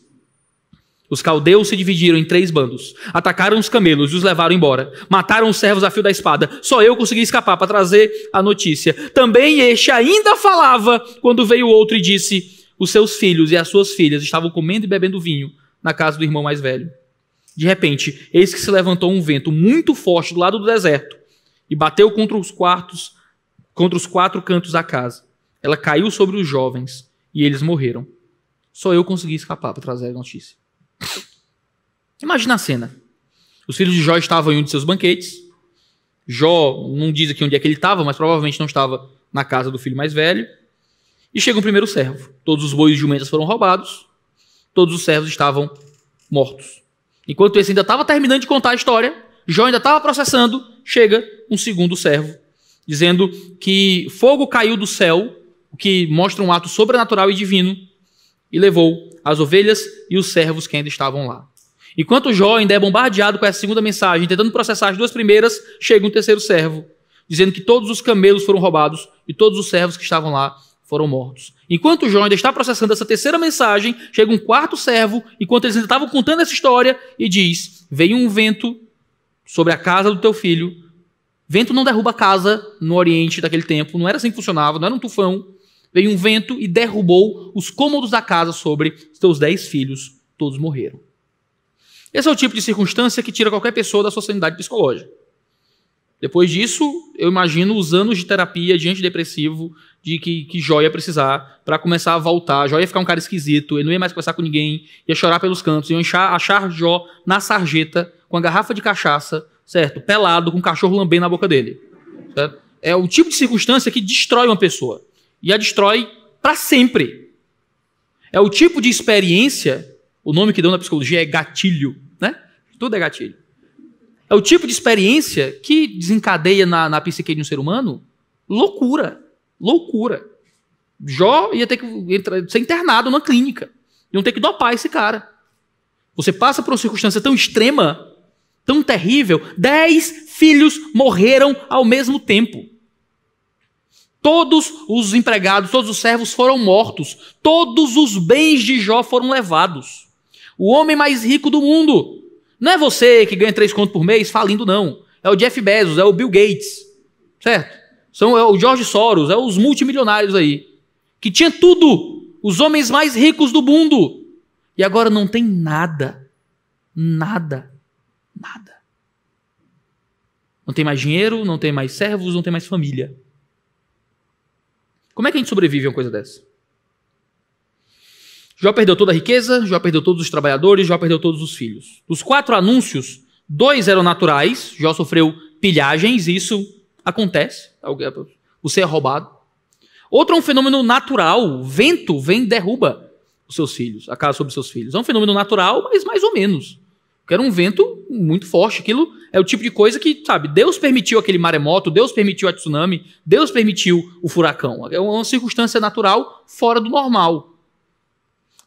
os caldeus se dividiram em 3 bandos, atacaram os camelos e os levaram embora, mataram os servos a fio da espada. Só eu consegui escapar para trazer a notícia. Também este ainda falava quando veio outro e disse: os seus filhos e as suas filhas estavam comendo e bebendo vinho na casa do irmão mais velho. De repente, eis que se levantou um vento muito forte do lado do deserto e bateu contra os 4 cantos da casa. Ela caiu sobre os jovens e eles morreram. Só eu consegui escapar para trazer a notícia. Imagina a cena. Os filhos de Jó estavam em um de seus banquetes. Jó não diz aqui onde é que ele estava, mas provavelmente não estava na casa do filho mais velho. E chega um primeiro servo. Todos os bois e jumentas foram roubados. Todos os servos estavam mortos. Enquanto esse ainda estava terminando de contar a história, Jó ainda estava processando, chega um segundo servo, dizendo que fogo caiu do céu, o que mostra um ato sobrenatural e divino, e levou as ovelhas e os servos que ainda estavam lá. Enquanto Jó ainda é bombardeado com essa segunda mensagem, tentando processar as 2 primeiras, chega um terceiro servo, dizendo que todos os camelos foram roubados e todos os servos que estavam lá foram mortos. Enquanto Jó ainda está processando essa terceira mensagem, chega um quarto servo, enquanto eles ainda estavam contando essa história, e diz: veio um vento sobre a casa do teu filho. Vento não derruba a casa no Oriente daquele tempo, não era assim que funcionava, não era um tufão. Veio um vento e derrubou os cômodos da casa sobre os teus 10 filhos, todos morreram. Esse é o tipo de circunstância que tira qualquer pessoa da sua sanidade psicológica. Depois disso, eu imagino os anos de terapia de antidepressivo de que Jó ia precisar para começar a voltar. Jó ia ficar um cara esquisito, ele não ia mais conversar com ninguém, ia chorar pelos cantos, iam achar Jó na sarjeta, com a garrafa de cachaça, certo? Pelado, com um cachorro lambendo na boca dele. Certo? É o tipo de circunstância que destrói uma pessoa. E a destrói para sempre. É o tipo de experiência, o nome que deu na psicologia é gatilho, né? Tudo é gatilho. É o tipo de experiência que desencadeia na psique de um ser humano loucura. Loucura. Jó ia ter que ser internado numa clínica. Iam ter que dopar esse cara. Você passa por uma circunstância tão extrema, tão terrível, 10 filhos morreram ao mesmo tempo. Todos os empregados, todos os servos foram mortos. Todos os bens de Jó foram levados. O homem mais rico do mundo. Não é você que ganha 3 contos por mês falindo, não. É o Jeff Bezos, é o Bill Gates. Certo? É o George Soros, é os multimilionários aí. Que tinha tudo. Os homens mais ricos do mundo. E agora não tem nada. Nada. Nada. Não tem mais dinheiro, não tem mais servos, não tem mais família. Como é que a gente sobrevive a uma coisa dessa? Jó perdeu toda a riqueza, Jó perdeu todos os trabalhadores, Jó perdeu todos os filhos. Dos 4 anúncios, 2 eram naturais. Jó sofreu pilhagens, e isso acontece. Você é roubado. Outro é um fenômeno natural. O vento vem e derruba os seus filhos, a casa sobre os seus filhos. É um fenômeno natural, mas mais ou menos. Porque era um vento muito forte. Aquilo é o tipo de coisa que, sabe, Deus permitiu aquele maremoto, Deus permitiu a tsunami, Deus permitiu o furacão. É uma circunstância natural fora do normal.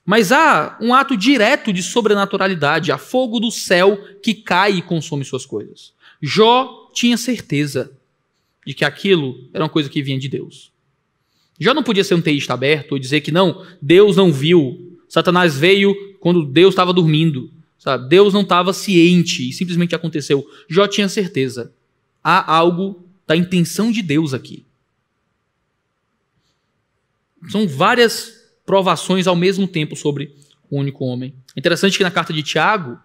Mas há um ato direto de sobrenaturalidade, há fogo do céu que cai e consome suas coisas. Jó tinha certeza de que aquilo era uma coisa que vinha de Deus. Jó não podia ser um teísta aberto ou dizer que não, Deus não viu, Satanás veio quando Deus estava dormindo, sabe? Deus não estava ciente e simplesmente aconteceu. Jó tinha certeza. Há algo da intenção de Deus aqui. São várias provações ao mesmo tempo sobre o único homem. É interessante que na carta de Tiago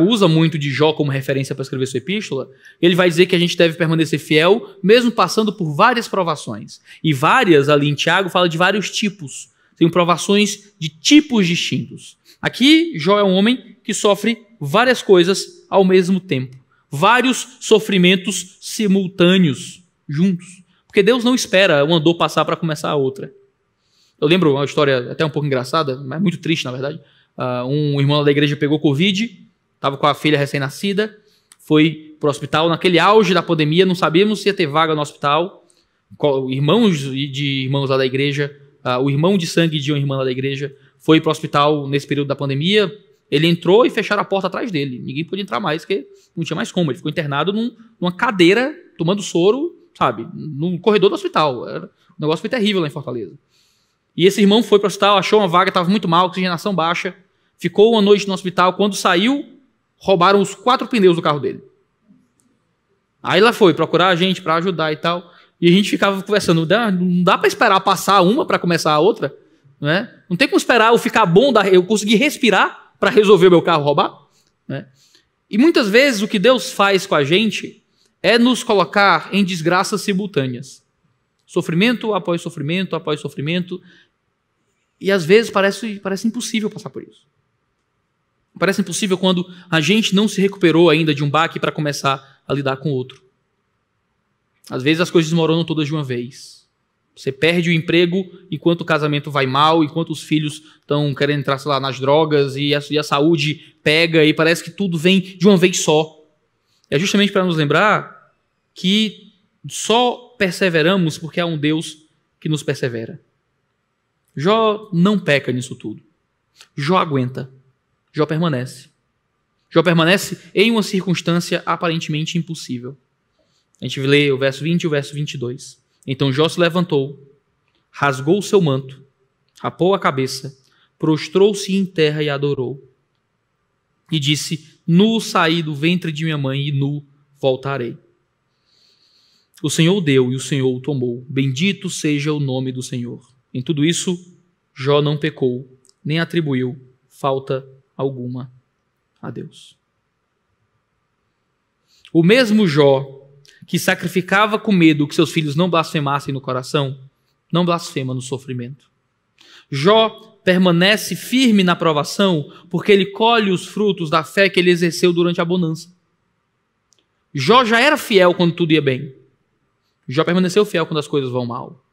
usa muito de Jó como referência para escrever sua epístola. Ele vai dizer que a gente deve permanecer fiel, mesmo passando por várias provações. E várias, ali em Tiago, fala de vários tipos. Tem provações de tipos distintos. Aqui, Jó é um homem que sofre várias coisas ao mesmo tempo. Vários sofrimentos simultâneos, juntos. Porque Deus não espera uma dor passar para começar a outra. Eu lembro uma história até um pouco engraçada, mas muito triste, na verdade. Um irmão da igreja pegou Covid, estava com a filha recém-nascida, foi para o hospital naquele auge da pandemia, não sabíamos se ia ter vaga no hospital. Irmãos de irmãos lá da igreja, o irmão de sangue de uma irmã lá da igreja, foi para o hospital nesse período da pandemia. Ele entrou e fecharam a porta atrás dele. Ninguém podia entrar mais, porque não tinha mais como. Ele ficou internado numa cadeira, tomando soro, sabe, no corredor do hospital. O negócio foi terrível lá em Fortaleza. E esse irmão foi para o hospital, achou uma vaga, estava muito mal, oxigenação baixa, ficou uma noite no hospital. Quando saiu, roubaram os 4 pneus do carro dele. Aí lá foi procurar a gente para ajudar e tal. E a gente ficava conversando, não dá para esperar passar uma para começar a outra, né? Não tem como esperar eu ficar bom, eu conseguir respirar para resolver o meu carro roubar, né? E muitas vezes o que Deus faz com a gente é nos colocar em desgraças simultâneas. Sofrimento após sofrimento, após sofrimento. E às vezes parece impossível passar por isso. Parece impossível quando a gente não se recuperou ainda de um baque para começar a lidar com outro. Às vezes as coisas desmoronam todas de uma vez. Você perde o emprego enquanto o casamento vai mal, enquanto os filhos estão querendo entrar, sei lá, nas drogas e a saúde pega e parece que tudo vem de uma vez só. É justamente para nos lembrar que só perseveramos porque há um Deus que nos persevera. Jó não peca nisso tudo. Jó aguenta. Jó permanece. Jó permanece em uma circunstância aparentemente impossível. A gente lê o verso 20 e o verso 22. Então Jó se levantou, rasgou o seu manto, rapou a cabeça, prostrou-se em terra e adorou. E disse: nu saí do ventre de minha mãe e nu voltarei. O Senhor deu e o Senhor o tomou. Bendito seja o nome do Senhor. Em tudo isso, Jó não pecou, nem atribuiu falta alguma a Deus. O mesmo Jó que sacrificava com medo que seus filhos não blasfemassem no coração, não blasfema no sofrimento. Jó permanece firme na provação porque ele colhe os frutos da fé que ele exerceu durante a bonança. Jó já era fiel quando tudo ia bem. Jó permaneceu fiel quando as coisas vão mal.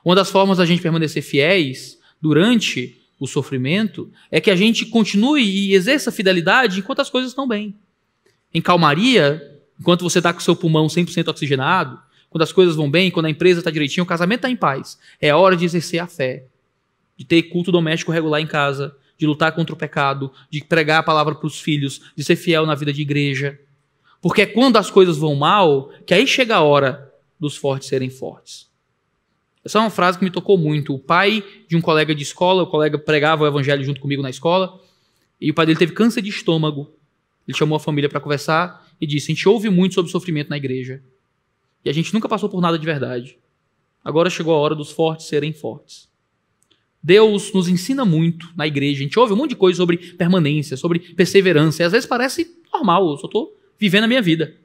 Uma das formas da gente permanecer fiéis durante o sofrimento é que a gente continue e exerça fidelidade enquanto as coisas estão bem. Em calmaria, enquanto você está com o seu pulmão 100% oxigenado, quando as coisas vão bem, quando a empresa está direitinho, o casamento está em paz, é hora de exercer a fé, de ter culto doméstico regular em casa, de lutar contra o pecado, de pregar a palavra para os filhos, de ser fiel na vida de igreja. Porque é quando as coisas vão mal que aí chega a hora dos fortes serem fortes. Essa é uma frase que me tocou muito. O pai de um colega de escola, o colega pregava o evangelho junto comigo na escola, e o pai dele teve câncer de estômago. Ele chamou a família para conversar e disse: a gente ouve muito sobre sofrimento na igreja. E a gente nunca passou por nada de verdade. Agora chegou a hora dos fortes serem fortes. Deus nos ensina muito na igreja. A gente ouve um monte de coisa sobre permanência, sobre perseverança. E às vezes parece normal, eu só estou vivendo a minha vida.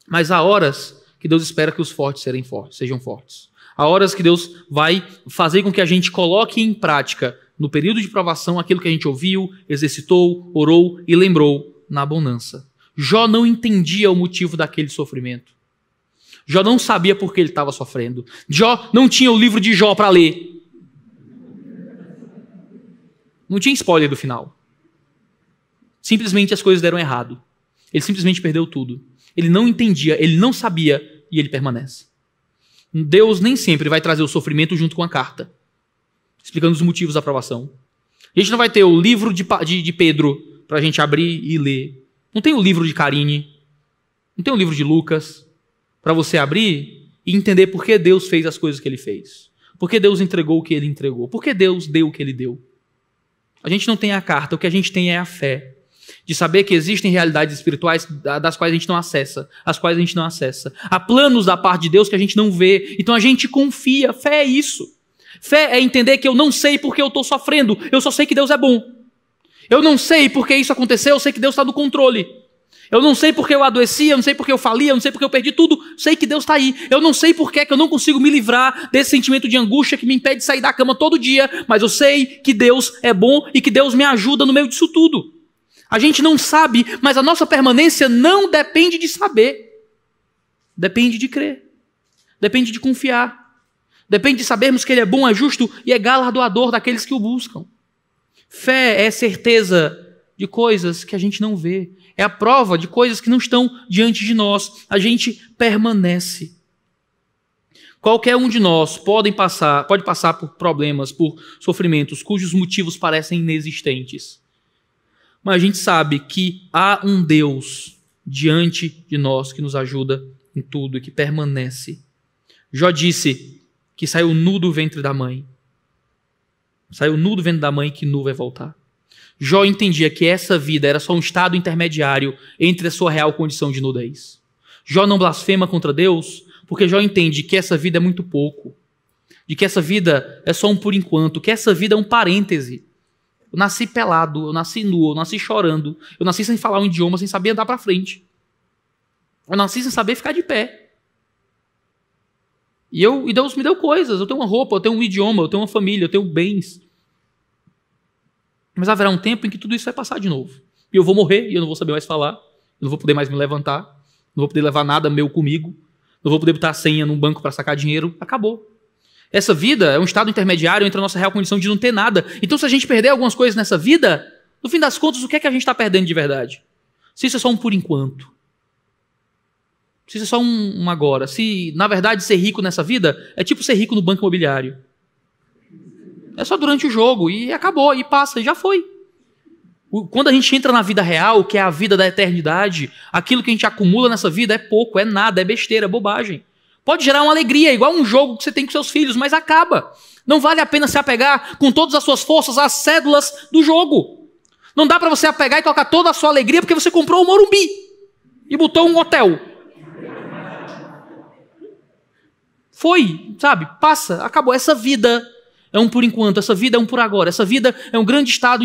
Mas há horas que Deus espera que os fortes sejam fortes. Há horas que Deus vai fazer com que a gente coloque em prática, no período de provação, aquilo que a gente ouviu, exercitou, orou e lembrou na bonança. Jó não entendia o motivo daquele sofrimento. Jó não sabia por que ele estava sofrendo. Jó não tinha o livro de Jó para ler. Não tinha spoiler do final. Simplesmente as coisas deram errado. Ele simplesmente perdeu tudo. Ele não entendia, ele não sabia e ele permanece. Deus nem sempre vai trazer o sofrimento junto com a carta, explicando os motivos da aprovação. A gente não vai ter o livro de Pedro para a gente abrir e ler. Não tem o livro de Karine. Não tem o livro de Lucas para você abrir e entender por que Deus fez as coisas que ele fez. Por que Deus entregou o que ele entregou. Por que Deus deu o que ele deu. A gente não tem a carta, o que a gente tem é a fé. De saber que existem realidades espirituais das quais a gente não acessa, as quais a gente não acessa. Há planos da parte de Deus que a gente não vê, então a gente confia, fé é isso. Fé é entender que eu não sei porque eu estou sofrendo, eu só sei que Deus é bom. Eu não sei porque isso aconteceu, eu sei que Deus está no controle. Eu não sei porque eu adoeci, eu não sei porque eu fali, eu não sei porque eu perdi tudo, sei que Deus está aí. Eu não sei porque que eu não consigo me livrar desse sentimento de angústia que me impede de sair da cama todo dia, mas eu sei que Deus é bom e que Deus me ajuda no meio disso tudo. A gente não sabe, mas a nossa permanência não depende de saber. Depende de crer. Depende de confiar. Depende de sabermos que Ele é bom, é justo e é galardoador daqueles que o buscam. Fé é certeza de coisas que a gente não vê. É a prova de coisas que não estão diante de nós. A gente permanece. Qualquer um de nós pode passar por problemas, por sofrimentos cujos motivos parecem inexistentes. Mas a gente sabe que há um Deus diante de nós que nos ajuda em tudo e que permanece. Jó disse que saiu nu do ventre da mãe. Saiu nu do ventre da mãe, que nu vai voltar. Jó entendia que essa vida era só um estado intermediário entre a sua real condição de nudez. Jó não blasfema contra Deus, porque Jó entende que essa vida é muito pouco, de que essa vida é só um por enquanto, que essa vida é um parêntese. Eu nasci pelado, eu nasci nu, eu nasci chorando, eu nasci sem falar um idioma, sem saber andar para frente. Eu nasci sem saber ficar de pé. E Deus me deu coisas, eu tenho uma roupa, eu tenho um idioma, eu tenho uma família, eu tenho bens. Mas haverá um tempo em que tudo isso vai passar de novo. E eu vou morrer e eu não vou saber mais falar, eu não vou poder mais me levantar, não vou poder levar nada meu comigo, não vou poder botar a senha num banco para sacar dinheiro, acabou. Essa vida é um estado intermediário entre a nossa real condição de não ter nada. Então, se a gente perder algumas coisas nessa vida, no fim das contas, o que é que a gente está perdendo de verdade? Se isso é só um por enquanto. Se isso é só um agora. Se, na verdade, ser rico nessa vida é tipo ser rico no banco imobiliário. É só durante o jogo e acabou, e passa, e já foi. Quando a gente entra na vida real, que é a vida da eternidade, aquilo que a gente acumula nessa vida é pouco, é nada, é besteira, é bobagem. Pode gerar uma alegria, igual um jogo que você tem com seus filhos, mas acaba. Não vale a pena se apegar com todas as suas forças às cédulas do jogo. Não dá para você apegar e colocar toda a sua alegria porque você comprou um Morumbi e botou um hotel. Foi, sabe? Passa, acabou. Essa vida é um por enquanto, essa vida é um por agora. Essa vida é um grande estágio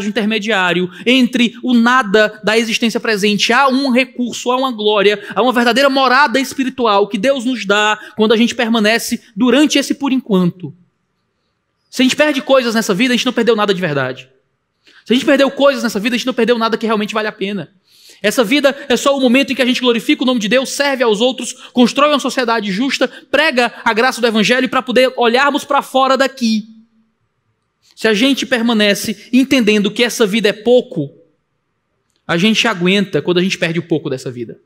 intermediário entre o nada da existência presente. Há um recurso, há uma glória, há uma verdadeira morada espiritual que Deus nos dá quando a gente permanece durante esse por enquanto. Se a gente perde coisas nessa vida, a gente não perdeu nada de verdade. Se a gente perdeu coisas nessa vida, a gente não perdeu nada que realmente vale a pena. Essa vida é só o momento em que a gente glorifica o nome de Deus, serve aos outros, constrói uma sociedade justa, prega a graça do Evangelho para poder olharmos para fora daqui. Se a gente permanece entendendo que essa vida é pouco, a gente aguenta quando a gente perde o pouco dessa vida.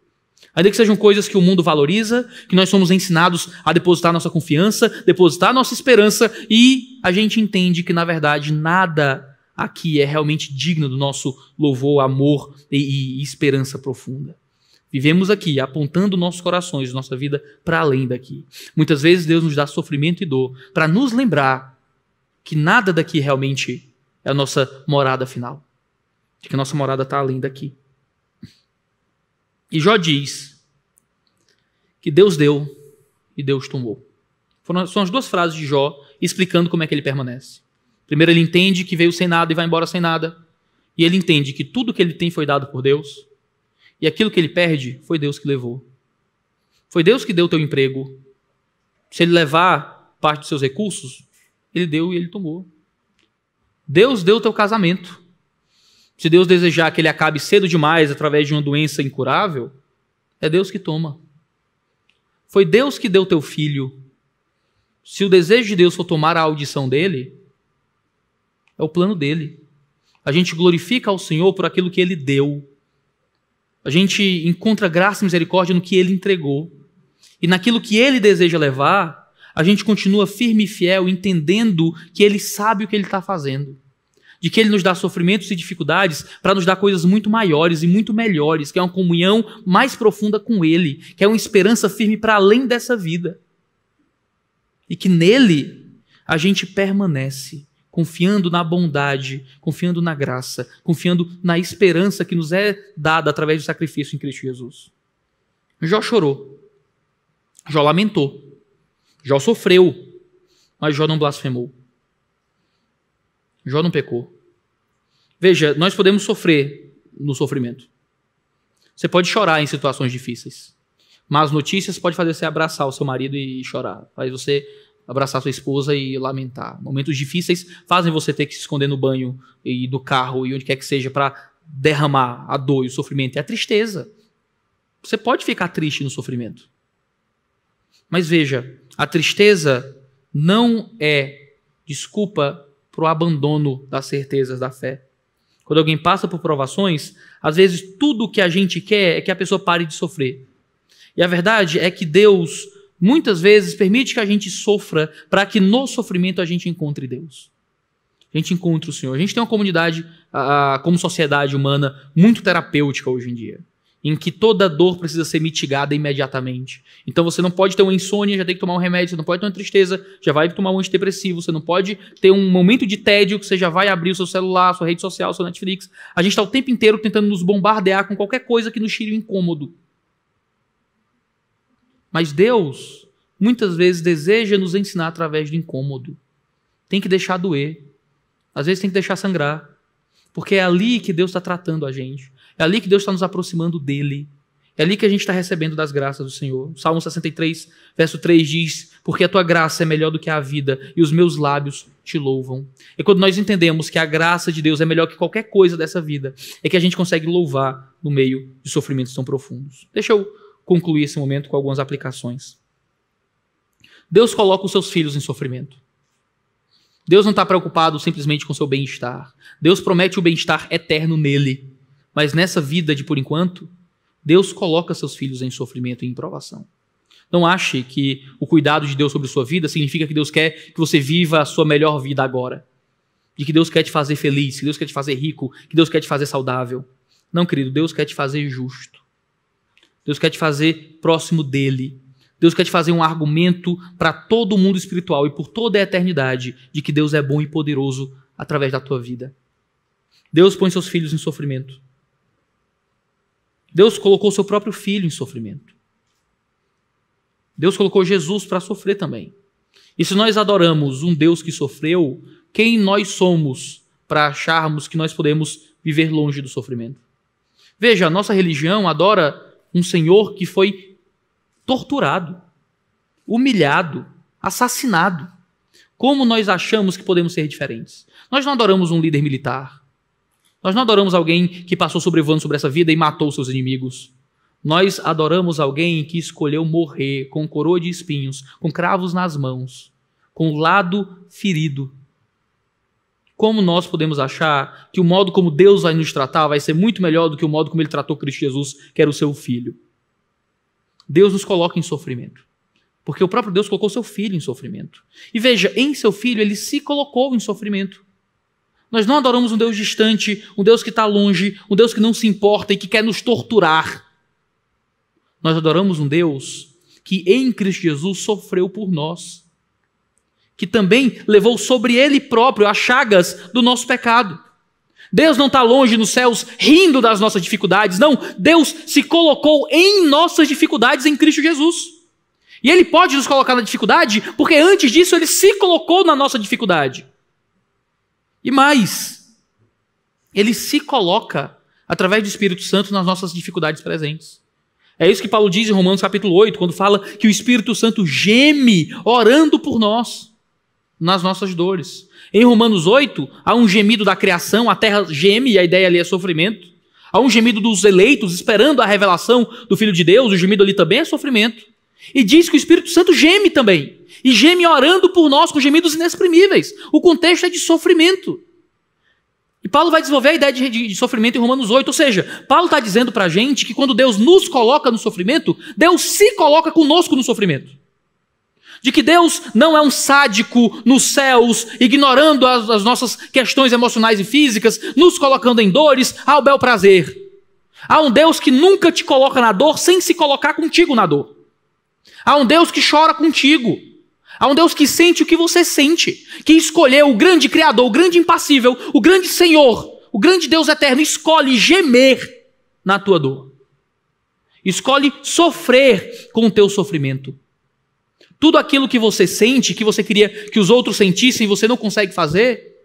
Ainda que sejam coisas que o mundo valoriza, que nós somos ensinados a depositar nossa confiança, depositar nossa esperança, e a gente entende que, na verdade, nada aqui é realmente digno do nosso louvor, amor e esperança profunda. Vivemos aqui apontando nossos corações, nossa vida para além daqui. Muitas vezes Deus nos dá sofrimento e dor para nos lembrar que nada daqui realmente é a nossa morada final. De que a nossa morada está além daqui. E Jó diz que Deus deu e Deus tomou. São as duas frases de Jó explicando como é que ele permanece. Primeiro, ele entende que veio sem nada e vai embora sem nada. E ele entende que tudo que ele tem foi dado por Deus. E aquilo que ele perde, foi Deus que levou. Foi Deus que deu o teu emprego. Se ele levar parte dos seus recursos, ele deu e ele tomou. Deus deu o teu casamento. Se Deus desejar que ele acabe cedo demais através de uma doença incurável, é Deus que toma. Foi Deus que deu o teu filho. Se o desejo de Deus for tomar a audição dele, é o plano dele. A gente glorifica ao Senhor por aquilo que ele deu. A gente encontra graça e misericórdia no que ele entregou. E naquilo que ele deseja levar, a gente continua firme e fiel, entendendo que ele sabe o que ele está fazendo. De que ele nos dá sofrimentos e dificuldades para nos dar coisas muito maiores e muito melhores, que é uma comunhão mais profunda com ele, que é uma esperança firme para além dessa vida. E que nele a gente permanece, confiando na bondade, confiando na graça, confiando na esperança que nos é dada através do sacrifício em Cristo Jesus. Jó chorou, Jó lamentou, Jó sofreu, Mas Jó não blasfemou. Jó não pecou. Veja, nós podemos sofrer no sofrimento. Você pode chorar em situações difíceis. Más notícias pode fazer você abraçar o seu marido e chorar. Faz você abraçar sua esposa e lamentar. Momentos difíceis fazem você ter que se esconder no banho e do carro e onde quer que seja para derramar a dor e o sofrimento e a tristeza. Você pode ficar triste no sofrimento. Mas veja, a tristeza não é desculpa para o abandono das certezas da fé. Quando alguém passa por provações, às vezes tudo o que a gente quer é que a pessoa pare de sofrer. E a verdade é que Deus, muitas vezes, permite que a gente sofra para que no sofrimento a gente encontre Deus. A gente encontre o Senhor. A gente tem uma comunidade, como sociedade humana, muito terapêutica hoje em dia, em que toda dor precisa ser mitigada imediatamente. Então você não pode ter uma insônia, já tem que tomar um remédio, você não pode ter uma tristeza, já vai tomar um antidepressivo, você não pode ter um momento de tédio que você já vai abrir o seu celular, sua rede social, seu Netflix. A gente está o tempo inteiro tentando nos bombardear com qualquer coisa que nos tire o incômodo. Mas Deus, muitas vezes, deseja nos ensinar através do incômodo. Tem que deixar doer. Às vezes tem que deixar sangrar. Porque é ali que Deus está tratando a gente. É ali que Deus está nos aproximando dele. É ali que a gente está recebendo das graças do Senhor. Salmo 63, verso 3 diz: porque a tua graça é melhor do que a vida e os meus lábios te louvam. E quando nós entendemos que a graça de Deus é melhor que qualquer coisa dessa vida, é que a gente consegue louvar no meio de sofrimentos tão profundos. Deixa eu concluir esse momento com algumas aplicações. Deus coloca os seus filhos em sofrimento. Deus não está preocupado simplesmente com o seu bem-estar. Deus promete o bem-estar eterno nele. Mas nessa vida de por enquanto, Deus coloca seus filhos em sofrimento e em provação. Não ache que o cuidado de Deus sobre sua vida significa que Deus quer que você viva a sua melhor vida agora. E que Deus quer te fazer feliz, que Deus quer te fazer rico, que Deus quer te fazer saudável. Não, querido, Deus quer te fazer justo. Deus quer te fazer próximo dele. Deus quer te fazer um argumento para todo o mundo espiritual e por toda a eternidade de que Deus é bom e poderoso através da tua vida. Deus põe seus filhos em sofrimento. Deus colocou seu próprio filho em sofrimento. Deus colocou Jesus para sofrer também. E se nós adoramos um Deus que sofreu, quem nós somos para acharmos que nós podemos viver longe do sofrimento? Veja, a nossa religião adora um Senhor que foi torturado, humilhado, assassinado. Como nós achamos que podemos ser diferentes? Nós não adoramos um líder militar. Nós não adoramos alguém que passou sobrevoando sobre essa vida e matou seus inimigos. Nós adoramos alguém que escolheu morrer com coroa de espinhos, com cravos nas mãos, com o lado ferido. Como nós podemos achar que o modo como Deus vai nos tratar vai ser muito melhor do que o modo como ele tratou Cristo Jesus, que era o seu filho? Deus nos coloca em sofrimento, porque o próprio Deus colocou seu filho em sofrimento. E veja, em seu filho ele se colocou em sofrimento. Nós não adoramos um Deus distante, um Deus que está longe, um Deus que não se importa e que quer nos torturar. Nós adoramos um Deus que em Cristo Jesus sofreu por nós, que também levou sobre ele próprio as chagas do nosso pecado. Deus não está longe nos céus rindo das nossas dificuldades, não. Deus se colocou em nossas dificuldades em Cristo Jesus. E ele pode nos colocar na dificuldade porque antes disso ele se colocou na nossa dificuldade. E mais, ele se coloca através do Espírito Santo nas nossas dificuldades presentes. É isso que Paulo diz em Romanos capítulo 8, quando fala que o Espírito Santo geme orando por nós nas nossas dores. Em Romanos 8, há um gemido da criação, a terra geme, e a ideia ali é sofrimento. Há um gemido dos eleitos, esperando a revelação do Filho de Deus, o gemido ali também é sofrimento. E diz que o Espírito Santo geme também, e geme orando por nós com gemidos inexprimíveis. O contexto é de sofrimento. E Paulo vai desenvolver a ideia de sofrimento em Romanos 8, ou seja, Paulo está dizendo para a gente que quando Deus nos coloca no sofrimento, Deus se coloca conosco no sofrimento. De que Deus não é um sádico nos céus, ignorando as nossas questões emocionais e físicas, nos colocando em dores ao bel prazer. Há um Deus que nunca te coloca na dor sem se colocar contigo na dor. Há um Deus que chora contigo. Há um Deus que sente o que você sente, que escolheu o grande Criador, o grande impassível, o grande Senhor, o grande Deus eterno, escolhe gemer na tua dor. Escolhe sofrer com o teu sofrimento. Tudo aquilo que você sente, que você queria que os outros sentissem e você não consegue fazer,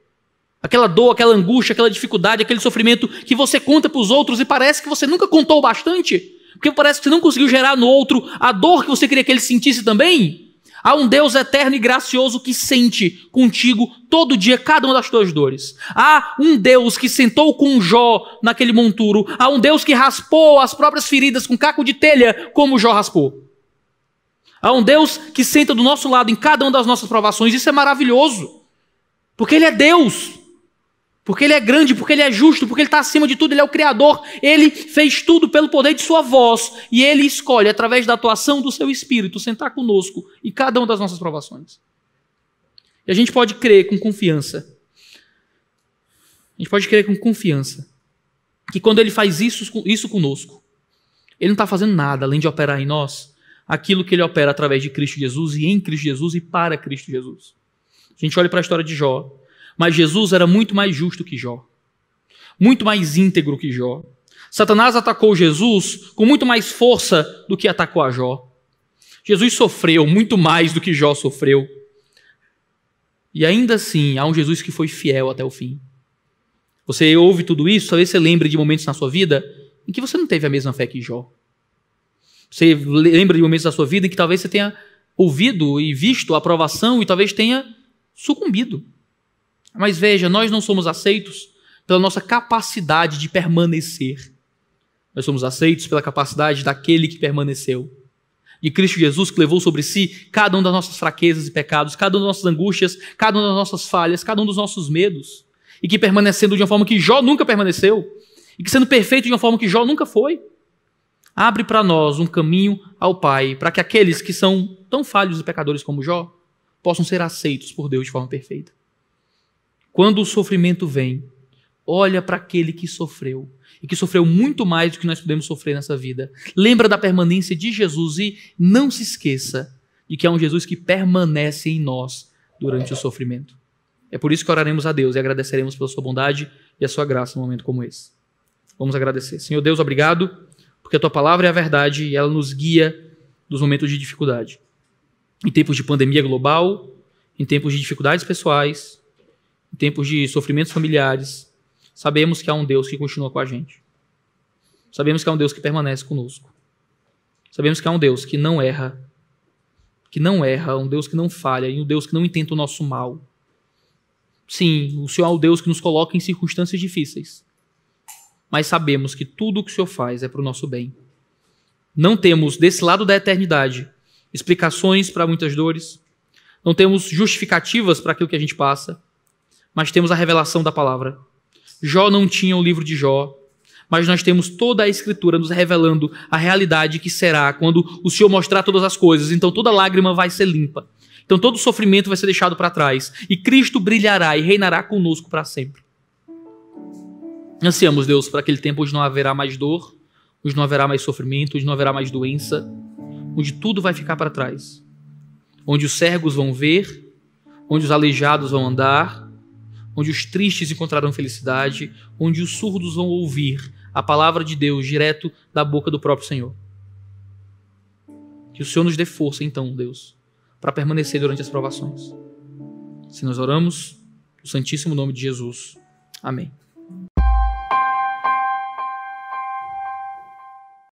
aquela dor, aquela angústia, aquela dificuldade, aquele sofrimento que você conta para os outros e parece que você nunca contou bastante, porque parece que você não conseguiu gerar no outro a dor que você queria que ele sentisse também. Há um Deus eterno e gracioso que sente contigo todo dia cada uma das tuas dores. Há um Deus que sentou com Jó naquele monturo. Há um Deus que raspou as próprias feridas com caco de telha, como Jó raspou. Há um Deus que senta do nosso lado em cada uma das nossas provações. Isso é maravilhoso. Porque Ele é Deus. Porque Ele é grande, porque Ele é justo, porque Ele está acima de tudo, Ele é o Criador. Ele fez tudo pelo poder de sua voz. E Ele escolhe, através da atuação do seu Espírito, sentar conosco em cada uma das nossas provações. E a gente pode crer com confiança. A gente pode crer com confiança que quando Ele faz isso conosco, Ele não está fazendo nada além de operar em nós aquilo que Ele opera através de Cristo Jesus e em Cristo Jesus e para Cristo Jesus. A gente olha para a história de Jó. Mas Jesus era muito mais justo que Jó. Muito mais íntegro que Jó. Satanás atacou Jesus com muito mais força do que atacou a Jó. Jesus sofreu muito mais do que Jó sofreu. E ainda assim, há um Jesus que foi fiel até o fim. Você ouve tudo isso, talvez você lembre de momentos na sua vida em que você não teve a mesma fé que Jó. Você lembra de momentos da sua vida em que talvez você tenha ouvido e visto a aprovação e talvez tenha sucumbido. Mas veja, nós não somos aceitos pela nossa capacidade de permanecer. Nós somos aceitos pela capacidade daquele que permaneceu. De Cristo Jesus, que levou sobre si cada uma das nossas fraquezas e pecados, cada uma das nossas angústias, cada uma das nossas falhas, cada um dos nossos medos. E que permanecendo de uma forma que Jó nunca permaneceu. E que sendo perfeito de uma forma que Jó nunca foi. Abre para nós um caminho ao Pai, para que aqueles que são tão falhos e pecadores como Jó possam ser aceitos por Deus de forma perfeita. Quando o sofrimento vem, olha para aquele que sofreu, e que sofreu muito mais do que nós podemos sofrer nessa vida. Lembra da permanência de Jesus e não se esqueça de que há um Jesus que permanece em nós durante o sofrimento. É por isso que oraremos a Deus e agradeceremos pela sua bondade e a sua graça num momento como esse. Vamos agradecer. Senhor Deus, obrigado, porque a tua palavra é a verdade e ela nos guia nos momentos de dificuldade. Em tempos de pandemia global, em tempos de dificuldades pessoais, em tempos de sofrimentos familiares, sabemos que há um Deus que continua com a gente. Sabemos que há um Deus que permanece conosco. Sabemos que há um Deus que não erra, um Deus que não falha e um Deus que não intenta o nosso mal. Sim, o Senhor é o Deus que nos coloca em circunstâncias difíceis, mas sabemos que tudo o que o Senhor faz é para o nosso bem. Não temos, desse lado da eternidade, explicações para muitas dores, não temos justificativas para aquilo que a gente passa, mas temos a revelação da palavra. Jó não tinha o livro de Jó, mas nós temos toda a Escritura nos revelando a realidade que será quando o Senhor mostrar todas as coisas. Então toda lágrima vai ser limpa. Então todo sofrimento vai ser deixado para trás. E Cristo brilhará e reinará conosco para sempre. Ansiamos, Deus, para aquele tempo onde não haverá mais dor, onde não haverá mais sofrimento, onde não haverá mais doença, onde tudo vai ficar para trás. Onde os cegos vão ver, onde os aleijados vão andar, onde os tristes encontrarão felicidade, onde os surdos vão ouvir a palavra de Deus direto da boca do próprio Senhor. Que o Senhor nos dê força, então, Deus, para permanecer durante as provações. Se nós oramos, no Santíssimo nome de Jesus. Amém.